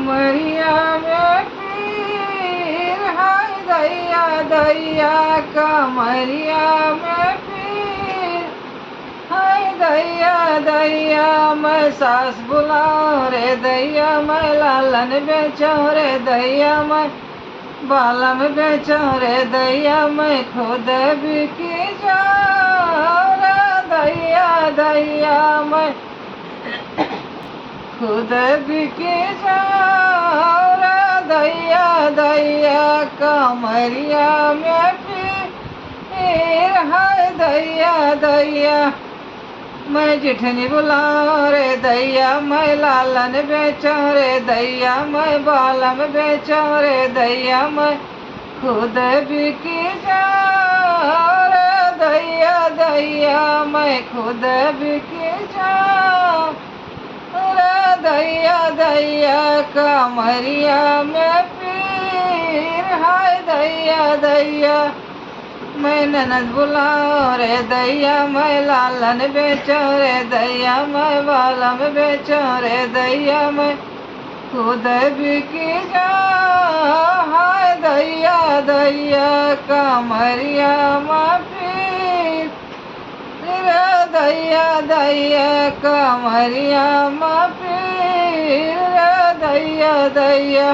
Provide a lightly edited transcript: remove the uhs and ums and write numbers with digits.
कमरिया में पीर, हाय दैया दैया कमरिया में पीर, हाय दैया दैया मैं सास बुलाओ रे दैया, मैं लालन बेचो रे दैया, मैं बालम बेचो रे दैया, मैं खुद बिकी जाऊं रे दैया दैया, मैं खुद बिकी जाऊं रे दैया दैया कमरिया में पीर, हाय दैया दैया मैं जिठनी बुलाऊं रे दैया, मैं लालन बेचो रे दैया, मैं बालम बेचो रे दैया, मैं खुद बिकी जाऊं रे दैया दैया, मैं खुद बिकी जाऊं रे दैया दैया कमरिया में पीर, हाय दैया दैया मैं ननद बुलाओ रे दैया, मैं लालन बेचो रे दैया, मैं बालम बेचो रे दैया, मैं खुद बिकी जाऊं, हाय दैया दैया कमरिया में पीर, रे दैया दैया कमरिया में पीर, रे दैया दैया।